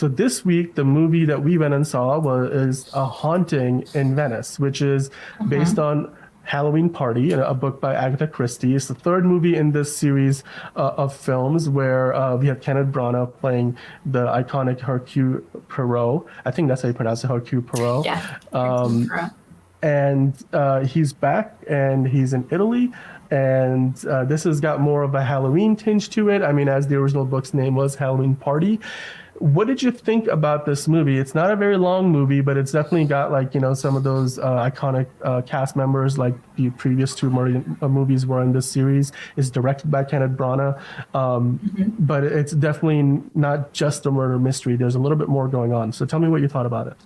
So this week, the movie that we went and saw is A Haunting in Venice, which is based Hmm. on Halloween Party, a book by Agatha Christie. It's the third movie in this series of films where we have Kenneth Branagh playing the iconic Hercule Poirot. I think that's how you pronounce it, Hercule Poirot. Yeah. Um, and he's back and he's in Italy. And this has got more of a Halloween tinge to it. I mean, as the original book's name was, Halloween Party. What did you think about this movie? It's not a very long movie, but it's definitely got like, some of those iconic cast members like the previous two movies were in this series. It's directed by Kenneth Branagh. Mhm. But it's definitely not just a murder mystery. There's a little bit more going on. So tell me what you thought about it.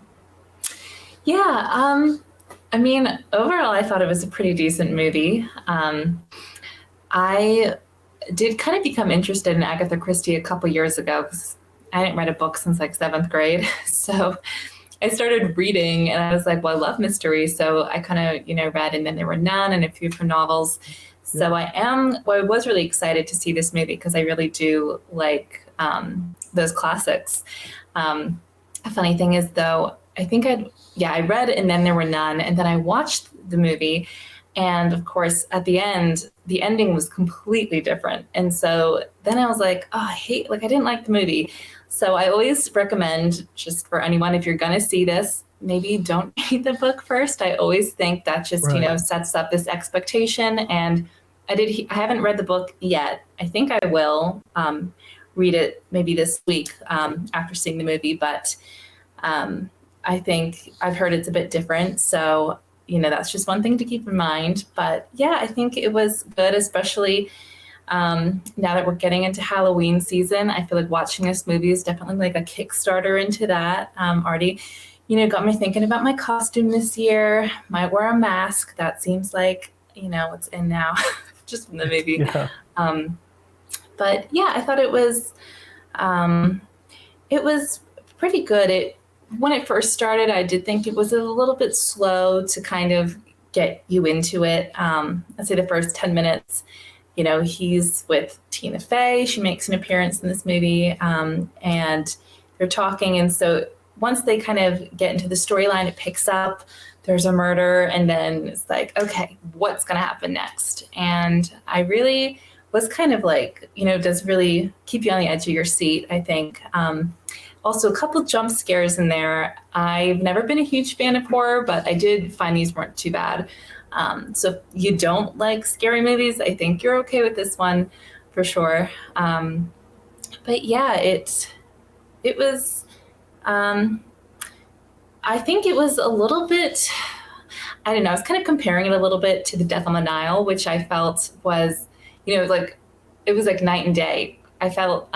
Yeah. I mean, overall, I thought it was a pretty decent movie. I did kind of become interested in Agatha Christie a couple years ago because I hadn't read a book since like seventh grade. So I started reading and I was like, well, I love mystery. So I kind of, read And Then There Were None and a few of her novels. Yeah. So I was really excited to see this movie because I really do like those classics. A funny thing is though, I read And Then There Were None and then I watched the movie. And of course, at the end, the ending was completely different. And so then I was like, oh, I didn't like the movie. So I always recommend, just for anyone, if you're going to see this, maybe don't read the book first. I always think that just, Right. sets up this expectation. And I haven't read the book yet. I think I will read it maybe this week after seeing the movie. But I think I've heard it's a bit different. So, that's just one thing to keep in mind. But yeah, I think it was good, especially now that we're getting into Halloween season. I feel like watching this movie is definitely like a Kickstarter into that. Already, got me thinking about my costume this year. Might wear a mask. That seems like, what's in now, just from the movie. Yeah. Um, but yeah, I thought um, it was pretty good. When it first started, I did think it was a little bit slow to kind of get you into it. I'd say the first 10 minutes, he's with Tina Fey. She makes an appearance in this movie, and they're talking. And so once they kind of get into the storyline, it picks up. There's a murder, and then it's like, okay, what's going to happen next? And I really was kind of like, does really keep you on the edge of your seat, I think. Also, a couple jump scares in there. I've never been a huge fan of horror, but I did find these weren't too bad. So if you don't like scary movies, I think you're okay with this one for sure. But yeah, it was. Um, I think it was a little bit. I don't know. I was kind of comparing it a little bit to The Death on the Nile, which I felt was, like it was like night and day. I felt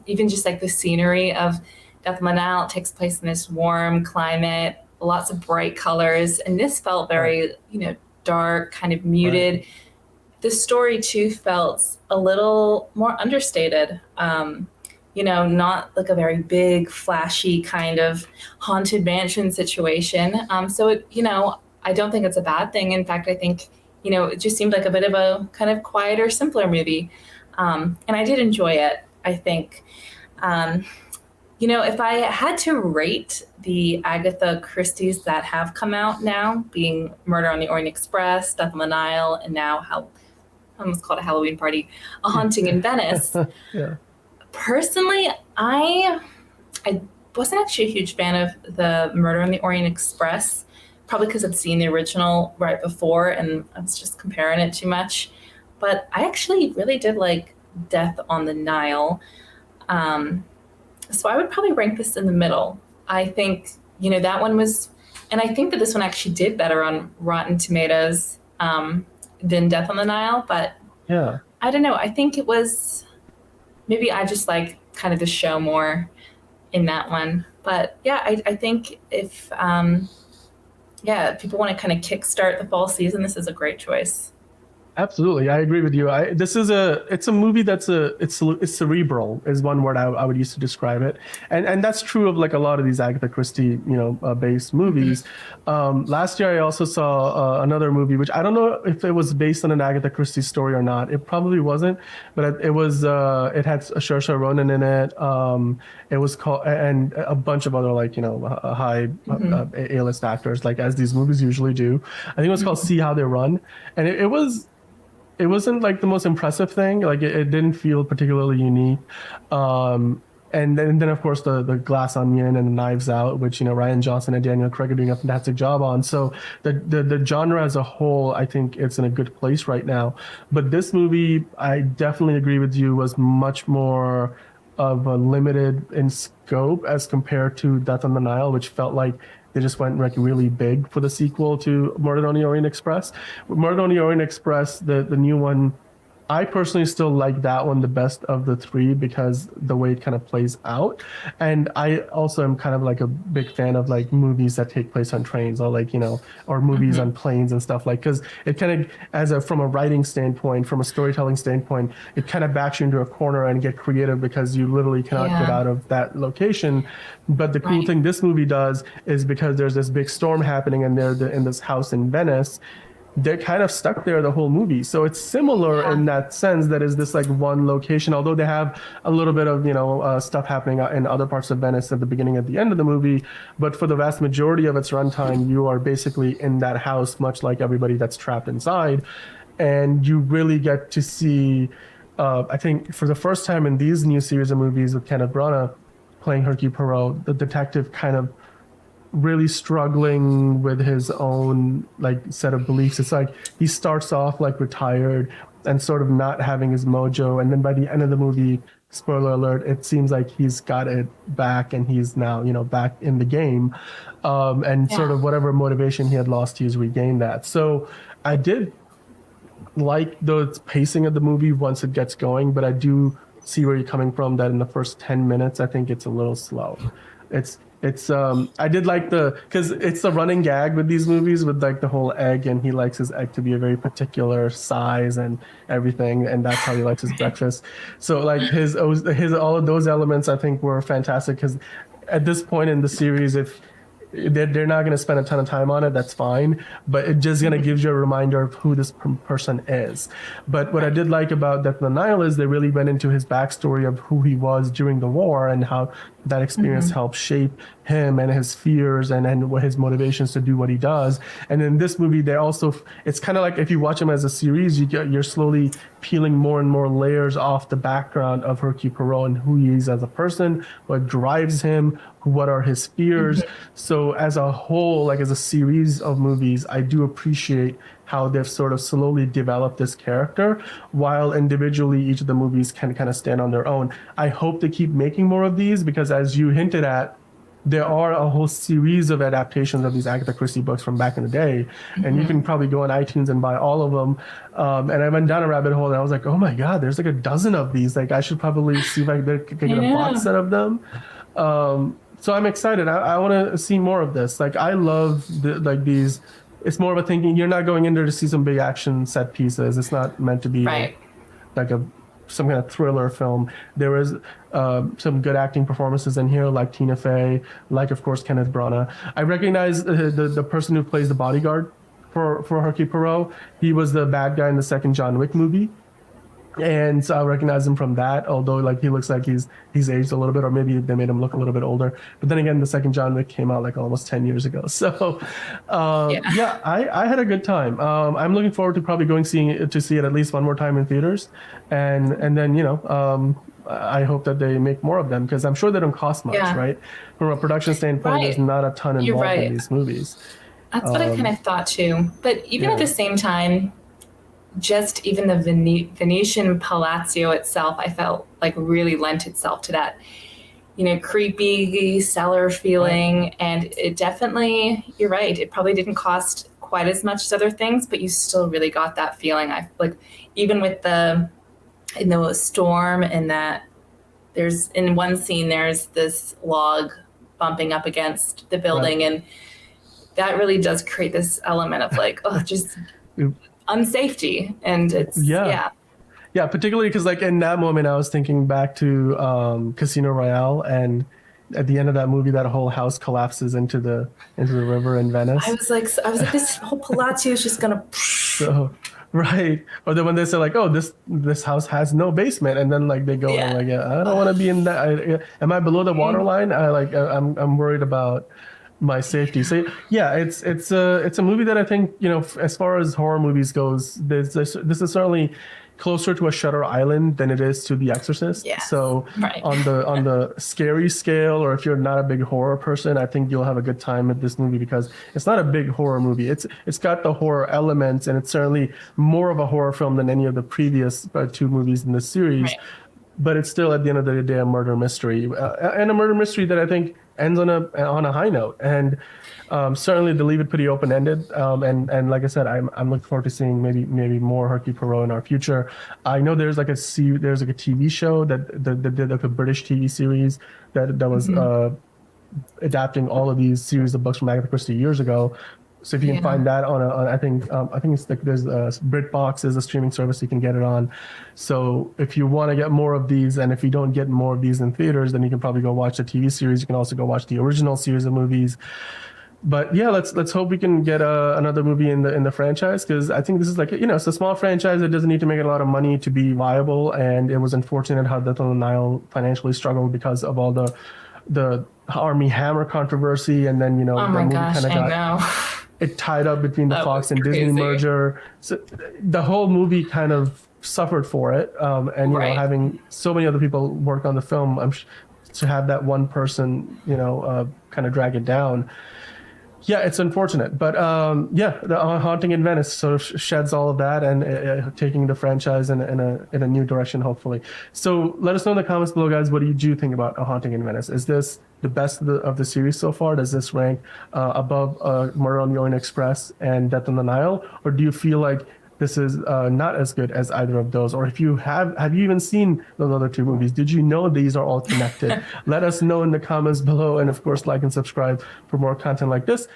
even just like the scenery of Death on the Nile takes place in this warm climate, lots of bright colors, and this felt Right. very, dark, kind of Right. muted. The story too felt a little more understated. Not like a very big, flashy kind of haunted mansion situation. I don't think it's a bad thing. In fact, I think, it just seemed like a bit of a kind of quieter, simpler movie. And I did enjoy it, I think. Um, if I had to rate the Agatha Christie's that have come out now, being Murder on the Orient Express, Death on the Nile, and now I almost called it Halloween Party, A Haunting in Venice. Yeah. Personally, I wasn't actually a huge fan of the Murder on the Orient Express, probably because I'd seen the original right before and I was just comparing it too much. But I actually really did like Death on the Nile. Um, so I would probably rank this in the middle. I think, that one was, and I think that this one actually did better on Rotten Tomatoes than Death on the Nile, but Yeah. I don't know. I think it was, maybe I just like kind of the show more in that one. But yeah, I think if people want to kind of kickstart the fall season, this is a great choice. Absolutely, I agree with you. It's a movie it's cerebral is one word I would use to describe it, and that's true of like a lot of these Agatha Christie based movies. Last year I also saw another movie which I don't know if it was based on an Agatha Christie story or not. It probably wasn't, but it had Saoirse Ronan in it. It was called and a bunch of other like high A-list actors like as these movies usually do. I think it was called See How They Run, and it wasn't like the most impressive thing. Like it didn't feel particularly unique. And then of course the Glass Onion and the Knives Out, which Ryan Johnson and Daniel Craig are doing a fantastic job on. So the genre as a whole, I think it's in a good place right now. But this movie, I definitely agree with you, was much more of a limited in scope as compared to Death on the Nile, which felt like they just went like really big for the sequel to Murder on the Orient Express. Murder on the Orient Express, the new one, I personally still like that one the best of the three because the way it kind of plays out. And I also am kind of like a big fan of like movies that take place on trains or like, or movies on planes and stuff like, because it kind of, from a writing standpoint, from a storytelling standpoint, it kind of backs you into a corner and get creative because you literally cannot get out of that location. But the cool thing this movie does is because there's this big storm happening and they're in this house in Venice, they're kind of stuck there the whole movie. So it's similar in that sense that is this like one location, although they have a little bit of, stuff happening in other parts of Venice at the beginning, at the end of the movie. But for the vast majority of its runtime, you are basically in that house, much like everybody that's trapped inside. And you really get to see, I think for the first time in these new series of movies with Kenneth Branagh playing Hercule Poirot, the detective kind of really struggling with his own like set of beliefs. It's like he starts off like retired and sort of not having his mojo, and then by the end of the movie, spoiler alert, it seems like he's got it back and he's now back in the game, and sort of whatever motivation he had lost, he's regained that. So I did like the pacing of the movie once it gets going, but I do see where you're coming from, that in the first 10 minutes I think it's a little slow. It's I did like because it's a running gag with these movies with like the whole egg, and he likes his egg to be a very particular size and everything, and that's how he likes his breakfast. So like his all of those elements I think were fantastic, because at this point in the series, if they're not going to spend a ton of time on it, that's fine, but it just going to give you a reminder of who this person is. But what I did like about Death on the Nile is they really went into his backstory of who he was during the war and how that experience helped shape him and his fears and what his motivations to do what he does. And in this movie, they also, it's kind of like if you watch him as a series, you're slowly peeling more and more layers off the background of Hercule Poirot and who he is as a person, what drives him, what are his fears. So as a whole, like as a series of movies, I do appreciate how they've sort of slowly developed this character, while individually each of the movies can kind of stand on their own. I hope they keep making more of these, because as you hinted at, there are a whole series of adaptations of these Agatha Christie books from back in the day, and you can probably go on iTunes and buy all of them. And I went down a rabbit hole and I was like, oh my God, there's like a dozen of these. Like I should probably see if I can get a box set of them. So I'm excited. I want to see more of this. Like I love these. It's more of a thinking. You're not going in there to see some big action set pieces. It's not meant to be like some kind of thriller film. There is some good acting performances in here, like Tina Fey, like of course Kenneth Branagh. I recognize the person who plays the bodyguard for Hercule Poirot. He was the bad guy in the second John Wick movie. And so I recognize him from that, although like he looks like he's aged a little bit, or maybe they made him look a little bit older. But then again, the second John Wick came out like almost 10 years ago. So I had a good time. I'm looking forward to probably going to see it at least one more time in theaters, and then I hope that they make more of them, because I'm sure they don't cost much, right? From a production standpoint, there's not a ton involved in these movies. That's what I kind of thought too. But even at the same time, just even the Venetian Palazzo itself, I felt like really lent itself to that, creepy cellar feeling. And it definitely, you're right, it probably didn't cost quite as much as other things, but you still really got that feeling. I like, even with the storm, and that there's in one scene, there's this log bumping up against the building, and that really does create this element of like, just unsafety, and it's Yeah, particularly because like in that moment, I was thinking back to Casino Royale, and at the end of that movie, that whole house collapses into the river in Venice. I was like, this whole Palazzo is just gonna. So right, or then when they say like, oh, this house has no basement, and then like they go and like, yeah, I don't want to be in that. Am I below the waterline? I'm worried about my safety. So yeah, it's a movie that I think, you know, as far as horror movies goes, this is certainly closer to a Shutter Island than it is to The Exorcist. Yes, so right. on the scary scale, or if you're not a big horror person, I think you'll have a good time with this movie because it's not a big horror movie. It's got the horror elements, and it's certainly more of a horror film than any of the previous two movies in the series. Right. But it's still at the end of the day a murder mystery, and a murder mystery that I think ends on a high note. And certainly they leave it pretty open ended. And like I said, I'm looking forward to seeing maybe more Hercule Poirot in our future. I know there's like a TV show that did like a British TV series that was adapting all of these series of books from Agatha Christie years ago. So if you can find that on I think it's like there's BritBox is a streaming service you can get it on. So if you want to get more of these, and if you don't get more of these in theaters, then you can probably go watch the TV series. You can also go watch the original series of movies. But yeah, let's hope we can get another movie in the franchise, because I think this is like, you know, it's a small franchise. It doesn't need to make a lot of money to be viable, and it was unfortunate how Death on the Nile financially struggled because of all the Army Hammer controversy, and then, you know, Oh the my movie gosh, kind of I got know. it tied up between the That Fox was and Disney crazy. merger. So the whole movie kind of suffered for it, and you know, Right. having so many other people work on the film, to have that one person, you know, kind of drag it down. Yeah, it's unfortunate, but yeah, the Haunting in Venice sort of sheds all of that, and taking the franchise in a new direction, hopefully. So let us know in the comments below, guys. What do you think about A Haunting in Venice? Is this the best of the series so far? Does this rank above Murder on the Orient Express and Death on the Nile, or do you feel like this is not as good as either of those? Or if you have you even seen those other two movies? Did you know these are all connected? Let us know in the comments below, and of course, like and subscribe for more content like this.